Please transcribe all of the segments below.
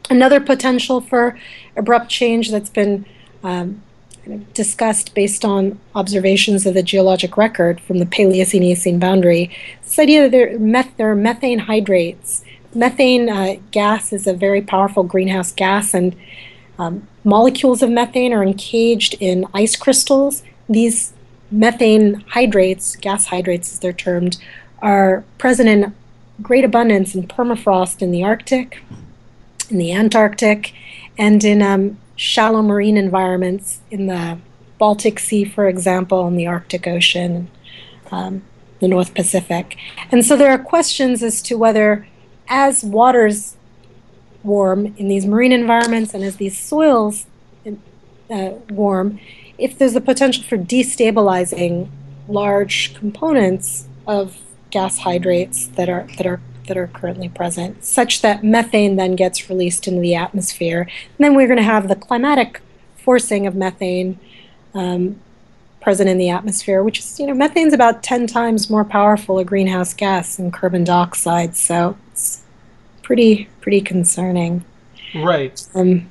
Another potential for abrupt change that's been kind of discussed based on observations of the geologic record from the Paleocene-Eocene boundary. This idea that there are methane hydrates. Methane gas is a very powerful greenhouse gas, and molecules of methane are encaged in ice crystals. These methane hydrates, gas hydrates as they're termed, are present in great abundance in permafrost in the Arctic, in the Antarctic, and in shallow marine environments in the Baltic Sea, for example, in the Arctic Ocean, the North Pacific. And so there are questions as to whether, as waters warm in these marine environments and as these soils warm, if there's a potential for destabilizing large components of gas hydrates that are currently present, such that methane then gets released into the atmosphere. And then we're going to have the climatic forcing of methane present in the atmosphere, which is, methane's about 10 times more powerful a greenhouse gas than carbon dioxide. So it's pretty concerning. Right. And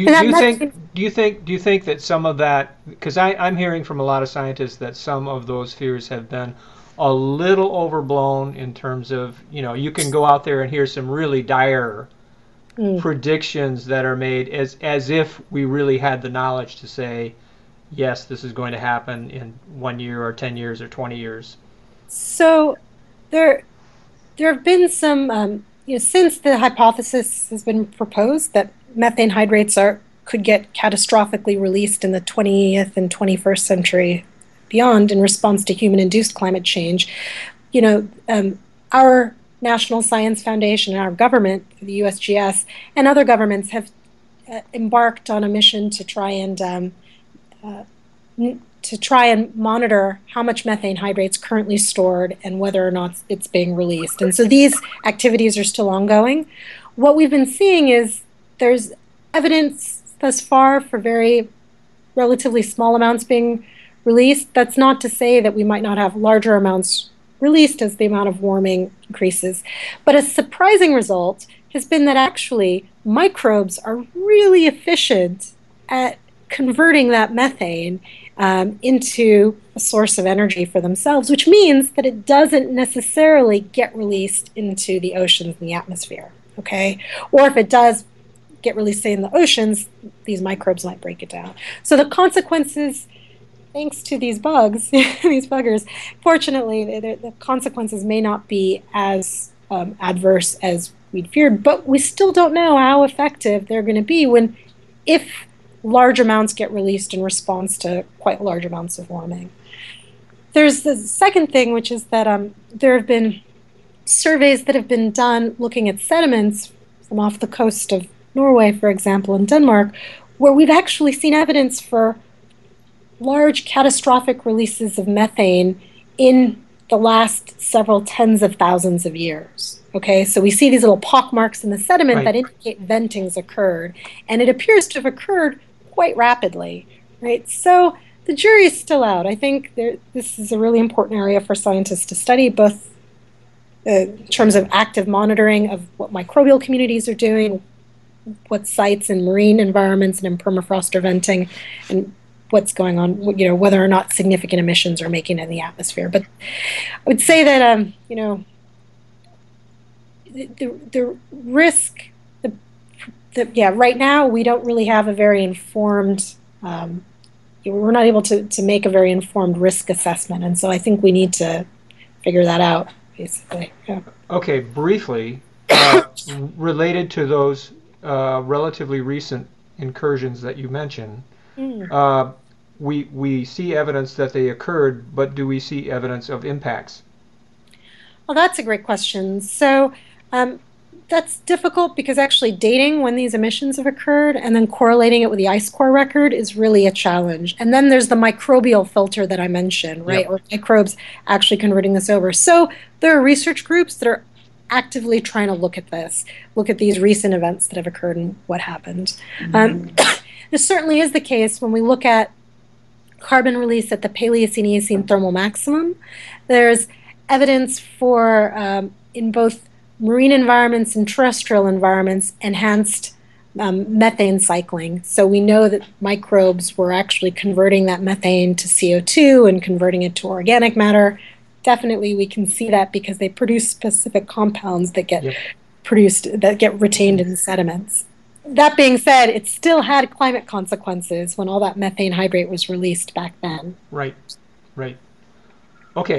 that methane, Do you think that some of that, because I'm hearing from a lot of scientists that some of those fears have been a little overblown in terms of, you can go out there and hear some really dire mm. predictions that are made as if we really had the knowledge to say, yes, this is going to happen in 1 year or 10 years or 20 years. So there there have been some, since the hypothesis has been proposed that methane hydrates could get catastrophically released in the 20th and 21st century beyond in response to human-induced climate change. Our National Science Foundation and our government, the USGS, and other governments have embarked on a mission uh, to try and monitor how much methane hydrates currently stored and whether or not it's being released. And so these activities are still ongoing. What we've been seeing is there's evidence thus far for very relatively small amounts being released. That's not to say that we might not have larger amounts released as the amount of warming increases. But a surprising result has been that actually microbes are really efficient at converting that methane into a source of energy for themselves, which means that it doesn't necessarily get released into the oceans and the atmosphere. Okay, or if it does get released, say, in the oceans, these microbes might break it down. So the consequences, thanks to these bugs, these buggers, fortunately, the consequences may not be as adverse as we'd feared, but we still don't know how effective they're going to be if large amounts get released in response to quite large amounts of warming. There's the second thing, which is that there have been surveys that have been done looking at sediments from off the coast of Norway, for example, and Denmark, where we've actually seen evidence for large catastrophic releases of methane in the last several tens of thousands of years. Okay, so we see these little pock marks in the sediment Right. that indicate venting's occurred, and it appears to have occurred quite rapidly, right? So the jury is still out. I think this is a really important area for scientists to study, both in terms of active monitoring of what microbial communities are doing, what sites in marine environments and in permafrost are venting, and what's going on, whether or not significant emissions are making it in the atmosphere. But I would say that, the risk, yeah, right now we don't really have a very informed, we're not able to make a very informed risk assessment. And so I think we need to figure that out, basically. Yeah. Okay, briefly, related to those relatively recent incursions that you mentioned, Mm. uh, we see evidence that they occurred, but do we see evidence of impacts? Well, that's a great question. So um, that's difficult because actually dating when these emissions have occurred and then correlating it with the ice core record is really a challenge. And then there's the microbial filter that I mentioned, right? Yep. Or microbes actually converting this over. So there are research groups that are actively trying to look at this, look at these recent events that have occurred and what happened. This certainly is the case when we look at carbon release at the Paleocene-Eocene thermal maximum. There's evidence for, in both marine environments and terrestrial environments, enhanced methane cycling. So we know that microbes were actually converting that methane to CO2 and converting it to organic matter. Definitely, we can see that because they produce specific compounds that get Yep. produced, that get retained in the sediments. That being said, it still had climate consequences when all that methane hydrate was released back then. Right. Right. Okay.